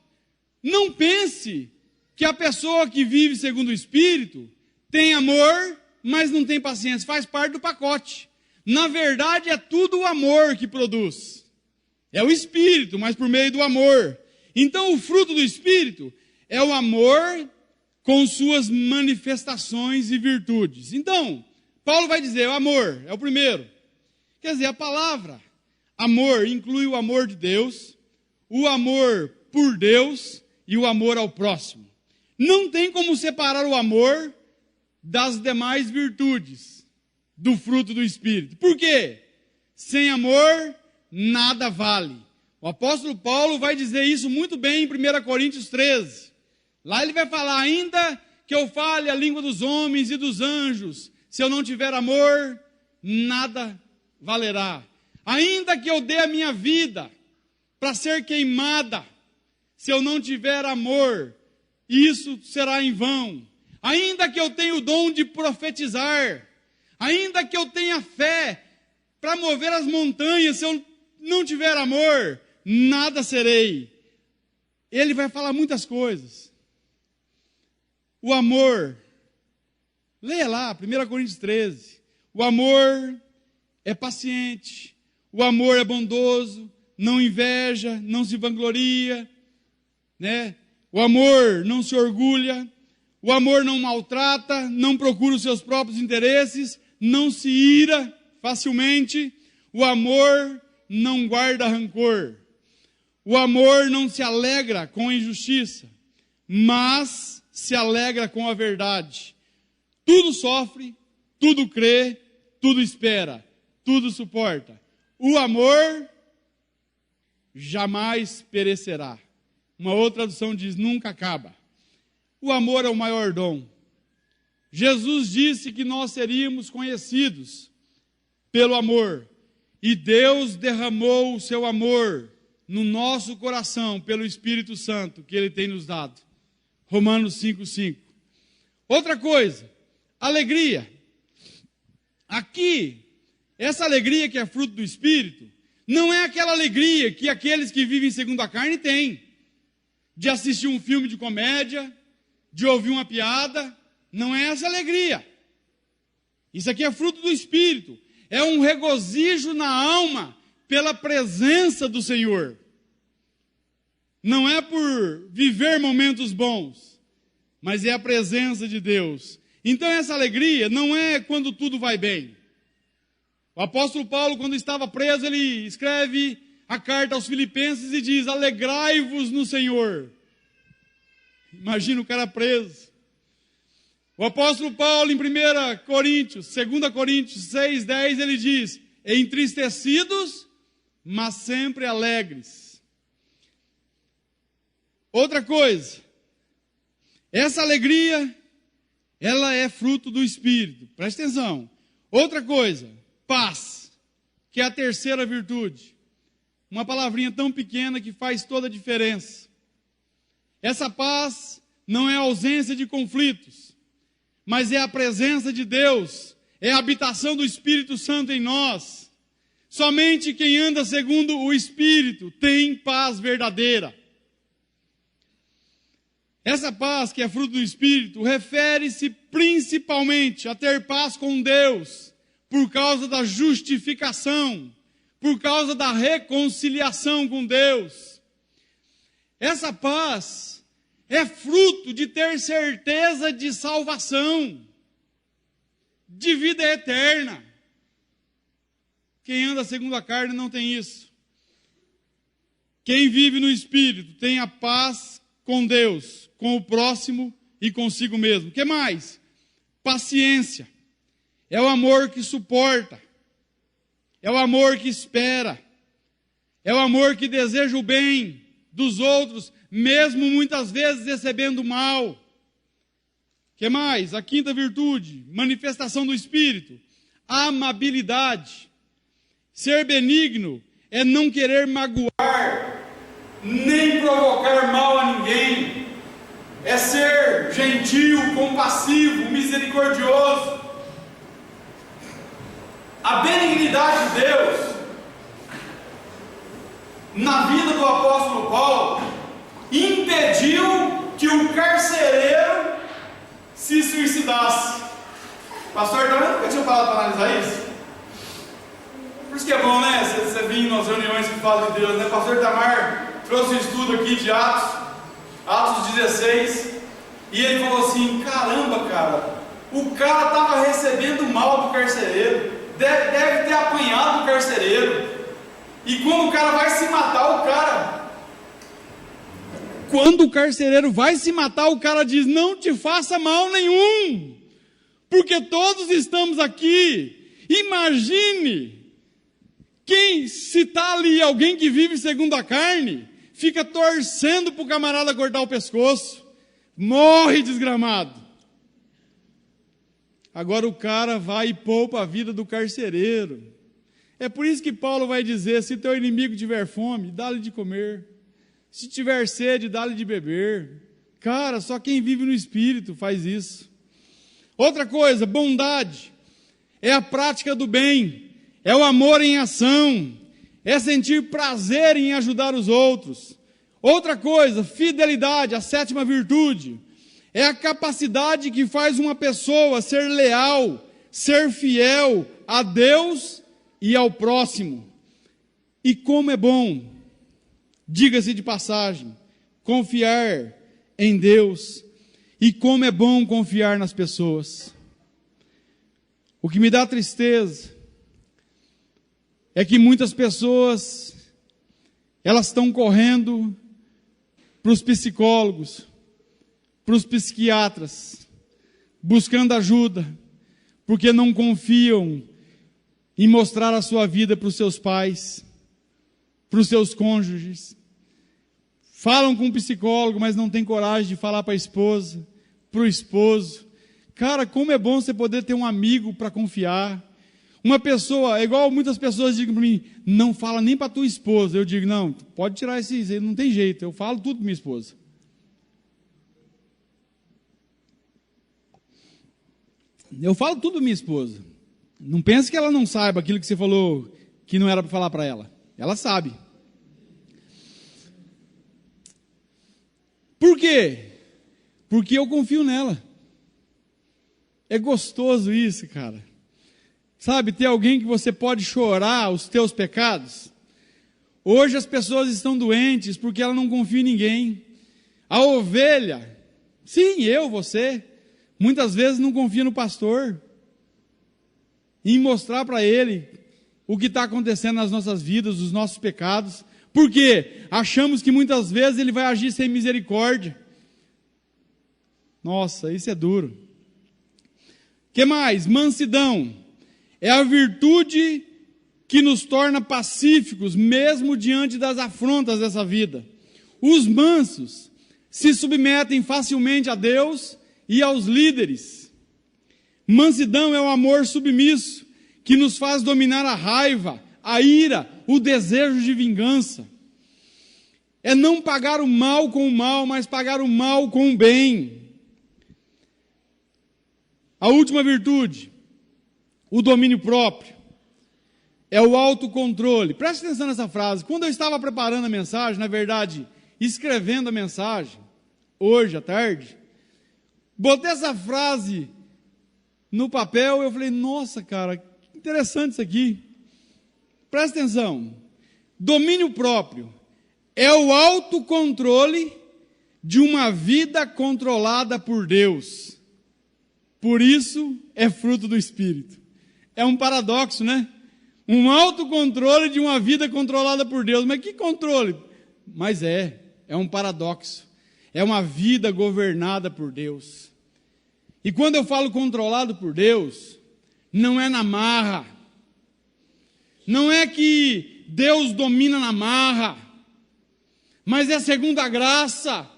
Não pense que a pessoa que vive segundo o Espírito tem amor, mas não tem paciência. Faz parte do pacote. Na verdade, é tudo o amor que produz. É o Espírito, mas por meio do amor. Então, o fruto do Espírito é o amor com suas manifestações e virtudes. Então, Paulo vai dizer, o amor é o primeiro. Quer dizer, a palavra amor inclui o amor de Deus, o amor por Deus e o amor ao próximo. Não tem como separar o amor das demais virtudes do fruto do Espírito. Por quê? Sem amor, nada vale. O apóstolo Paulo vai dizer isso muito bem em 1 Coríntios 13. Lá ele vai falar, ainda que eu fale a língua dos homens e dos anjos, se eu não tiver amor, nada valerá. Ainda que eu dê a minha vida para ser queimada, se eu não tiver amor, isso será em vão. Ainda que eu tenha o dom de profetizar, ainda que eu tenha fé para mover as montanhas, se eu não tiver amor, nada serei. Ele vai falar muitas coisas. O amor, leia lá, 1 Coríntios 13. O amor é paciente, o amor é bondoso, não inveja, não se vangloria, né? O amor não se orgulha, o amor não maltrata, não procura os seus próprios interesses, não se ira facilmente, o amor não guarda rancor, o amor não se alegra com a injustiça, mas se alegra com a verdade. Tudo sofre, tudo crê, tudo espera, tudo suporta. O amor jamais perecerá. Uma outra tradução diz, nunca acaba. O amor é o maior dom. Jesus disse que nós seríamos conhecidos pelo amor. E Deus derramou o seu amor no nosso coração pelo Espírito Santo que Ele tem nos dado. Romanos 5:5. Outra coisa, alegria. Aqui, essa alegria que é fruto do Espírito, Não é aquela alegria que aqueles que vivem segundo a carne têm, de assistir um filme de comédia, de ouvir uma piada. Não é essa alegria. Isso aqui é fruto do Espírito. É um regozijo na alma pela presença do Senhor. Não é por viver momentos bons, mas é a presença de Deus. Então essa alegria não é quando tudo vai bem. O apóstolo Paulo, quando estava preso, ele escreve a carta aos Filipenses e diz: alegrai-vos no Senhor. Imagina o cara preso. O apóstolo Paulo, em 2 Coríntios 6:10, ele diz: entristecidos, mas sempre alegres. Outra coisa, essa alegria, ela é fruto do Espírito. Presta atenção. Outra coisa, paz, que é a terceira virtude. Uma palavrinha tão pequena que faz toda a diferença. Essa paz não é a ausência de conflitos, mas é a presença de Deus, é a habitação do Espírito Santo em nós. Somente quem anda segundo o Espírito tem paz verdadeira. Essa paz, que é fruto do Espírito, refere-se principalmente a ter paz com Deus, por causa da justificação, por causa da reconciliação com Deus. Essa paz é fruto de ter certeza de salvação, de vida eterna. Quem anda segundo a carne não tem isso. Quem vive no Espírito tem a paz com Deus, com o próximo e consigo mesmo. O que mais? Paciência. É o amor que suporta. É o amor que espera. É o amor que deseja o bem dos outros, mesmo muitas vezes recebendo mal. O que mais? A quinta virtude, manifestação do Espírito. Amabilidade. Ser benigno é não querer magoar, nem provocar mal a ninguém. É ser gentil, compassivo, misericordioso. A benignidade de Deus, na vida do apóstolo Paulo, impediu que o carcereiro se suicidasse. Pastor, eu nunca tinha falado para analisar isso. Por isso que é bom, né? Você vir nas reuniões que fala de Deus, né? Pastor Tamar trouxe um estudo aqui de Atos 16, e ele falou assim: caramba, cara, o cara estava recebendo mal do carcereiro, deve ter apanhado o carcereiro, e quando o cara vai se matar, quando o carcereiro vai se matar, o cara diz: não te faça mal nenhum, porque todos estamos aqui. Imagine quem, se está ali alguém que vive segundo a carne, fica torcendo para o camarada cortar o pescoço, morre desgramado. Agora o cara vai e poupa a vida do carcereiro. É por isso que Paulo vai dizer: se teu inimigo tiver fome, dá-lhe de comer. Se tiver sede, dá-lhe de beber. Cara, só quem vive no Espírito faz isso. Outra coisa, bondade. É a prática do bem. É o amor em ação. É sentir prazer em ajudar os outros. Outra coisa, fidelidade, a sétima virtude. É a capacidade que faz uma pessoa ser leal, ser fiel a Deus e ao próximo. E como é bom, diga-se de passagem, confiar em Deus. E como é bom confiar nas pessoas. O que me dá tristeza é que muitas pessoas, elas estão correndo para os psicólogos, para os psiquiatras, buscando ajuda, porque não confiam em mostrar a sua vida para os seus pais, para os seus cônjuges. Falam com um psicólogo, mas não tem coragem de falar para a esposa, para o esposo. Cara, como é bom você poder ter um amigo para confiar. Uma pessoa, é igual muitas pessoas dizem para mim: não fala nem para tua esposa. Eu digo: não, pode tirar isso, não tem jeito, eu falo tudo para minha esposa. Eu falo tudo para minha esposa. Não pense que ela não saiba aquilo que você falou que não era para falar para ela. Ela sabe. Por quê? Porque eu confio nela. É gostoso isso, cara. Sabe, ter alguém que você pode chorar os teus pecados. Hoje as pessoas estão doentes porque ela não confia em ninguém. A ovelha, sim, eu, você, muitas vezes não confia no pastor. Em mostrar para ele o que está acontecendo nas nossas vidas, os nossos pecados. Por quê? Achamos que muitas vezes ele vai agir sem misericórdia. Nossa, isso é duro. Que mais? Mansidão. É a virtude que nos torna pacíficos, mesmo diante das afrontas dessa vida. Os mansos se submetem facilmente a Deus e aos líderes. Mansidão é o amor submisso, que nos faz dominar a raiva, a ira, o desejo de vingança. É não pagar o mal com o mal, mas pagar o mal com o bem. A última virtude, o domínio próprio, é o autocontrole. Preste atenção nessa frase. Quando eu estava preparando a mensagem, na verdade, escrevendo a mensagem, hoje à tarde, botei essa frase no papel e eu falei, nossa, cara, que interessante isso aqui. Presta atenção. Domínio próprio é o autocontrole de uma vida controlada por Deus. Por isso é fruto do Espírito. É um paradoxo, né? Um autocontrole de uma vida controlada por Deus. Mas que controle? Mas é um paradoxo. É uma vida governada por Deus. E quando eu falo controlado por Deus, não é na marra. Não é que Deus domina na marra. Mas é segundo a graça,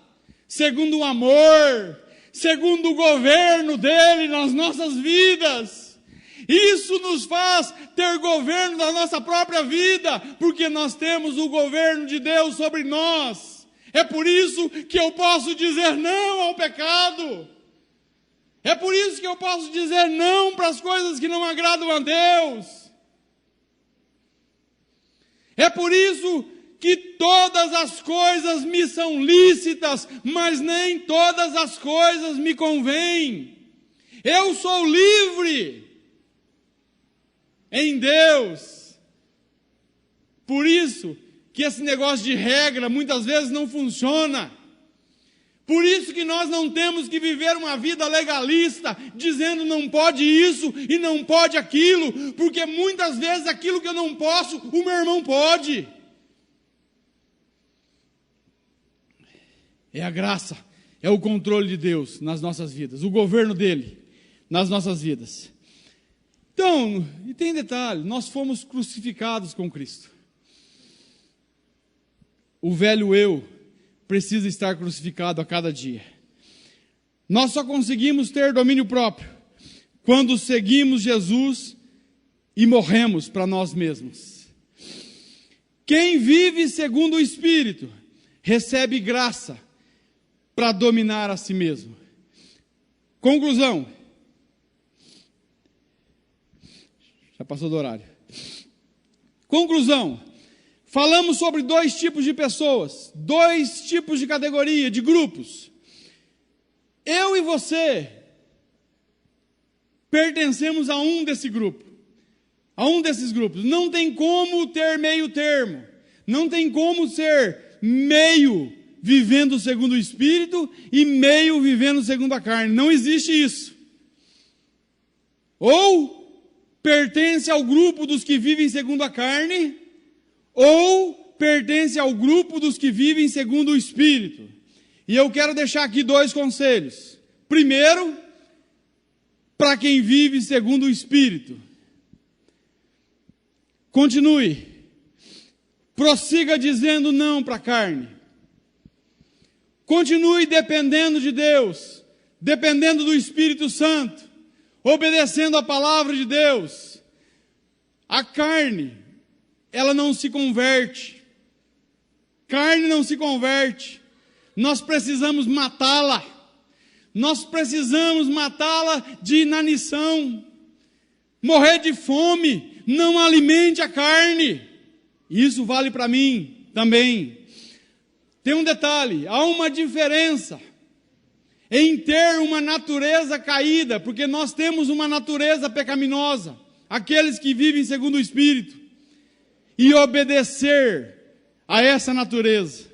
segundo o amor, segundo o governo dele nas nossas vidas. Isso nos faz ter governo da nossa própria vida, porque nós temos o governo de Deus sobre nós. É por isso que eu posso dizer não ao pecado. É por isso que eu posso dizer não para as coisas que não agradam a Deus. É por isso que todas as coisas me são lícitas, mas nem todas as coisas me convêm. Eu sou livre em Deus. Por isso que esse negócio de regra muitas vezes não funciona. Por isso que nós não temos que viver uma vida legalista, dizendo não pode isso e não pode aquilo, porque muitas vezes aquilo que eu não posso, o meu irmão pode. É a graça, é o controle de Deus nas nossas vidas, o governo dele nas nossas vidas. Então, e tem detalhe, nós fomos crucificados com Cristo. O velho eu precisa estar crucificado a cada dia. Nós só conseguimos ter domínio próprio quando seguimos Jesus e morremos para nós mesmos. Quem vive segundo o Espírito recebe graça para dominar a si mesmo. Conclusão. Já passou do horário. Conclusão. Falamos sobre 2 tipos de pessoas, 2 tipos de categoria, de grupos. Eu e você pertencemos a um desse grupo, a um desses grupos. Não tem como ter meio termo, não tem como ser meio vivendo segundo o Espírito e meio vivendo segundo a carne. Não existe isso. Ou pertence ao grupo dos que vivem segundo a carne, ou pertence ao grupo dos que vivem segundo o Espírito. E eu quero deixar aqui 2 conselhos. Primeiro, para quem vive segundo o Espírito. Continue. Prossiga dizendo não para a carne. Continue dependendo de Deus, dependendo do Espírito Santo, obedecendo a palavra de Deus. A carne, ela não se converte. Carne não se converte. Nós precisamos matá-la. Nós precisamos matá-la de inanição. Morrer de fome. Não alimente a carne. Isso vale para mim também. Tem um detalhe, há uma diferença em ter uma natureza caída, porque nós temos uma natureza pecaminosa, aqueles que vivem segundo o Espírito, e obedecer a essa natureza.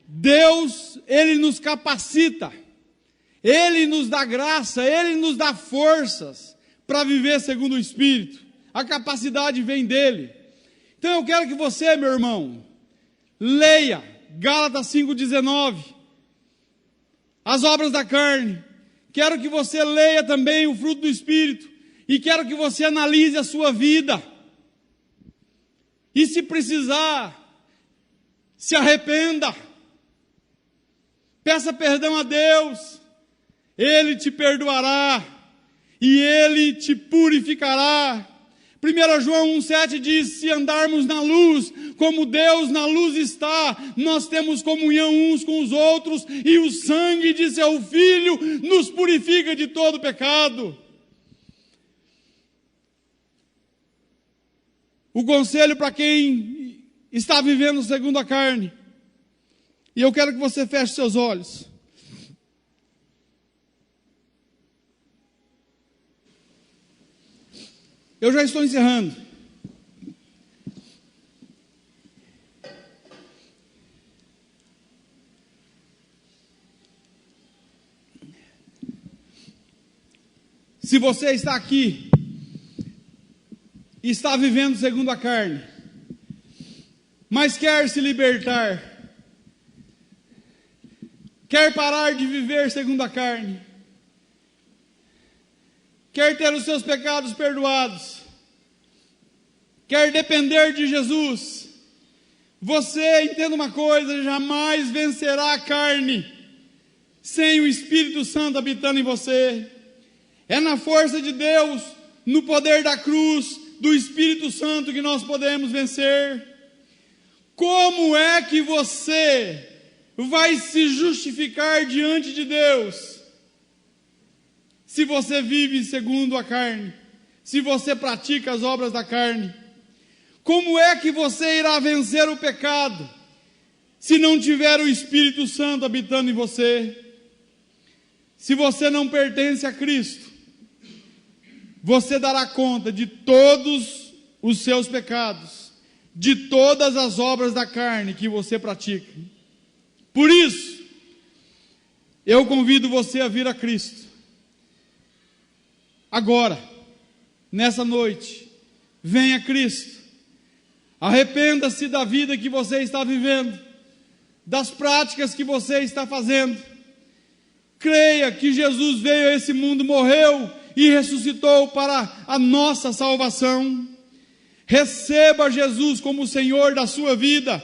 Deus, Ele nos capacita, Ele nos dá graça, Ele nos dá forças para viver segundo o Espírito. A capacidade vem dEle. Então eu quero que você, meu irmão, leia Gálatas 5,19, as obras da carne. Quero que você leia também o fruto do Espírito, e quero que você analise a sua vida, e se precisar, se arrependa, peça perdão a Deus, Ele te perdoará, e Ele te purificará. 1 João 1,7 diz, se andarmos na luz, como Deus na luz está, nós temos comunhão uns com os outros, e o sangue de seu Filho nos purifica de todo pecado. O conselho para quem está vivendo segundo a carne, e eu quero que você feche seus olhos. Eu já estou encerrando. Se você está aqui e está vivendo segundo a carne, mas quer se libertar, quer parar de viver segundo a carne, quer ter os seus pecados perdoados, quer depender de Jesus, você, entenda uma coisa, jamais vencerá a carne sem o Espírito Santo habitando em você. É na força de Deus, no poder da cruz, do Espírito Santo que nós podemos vencer. Como é que você vai se justificar diante de Deus se você vive segundo a carne, se você pratica as obras da carne? Como é que você irá vencer o pecado se não tiver o Espírito Santo habitando em você? Se você não pertence a Cristo, você dará conta de todos os seus pecados, de todas as obras da carne que você pratica. Por isso, eu convido você a vir a Cristo. Agora, nessa noite, venha a Cristo. Arrependa-se da vida que você está vivendo, das práticas que você está fazendo. Creia que Jesus veio a esse mundo, morreu e ressuscitou para a nossa salvação. Receba Jesus como o Senhor da sua vida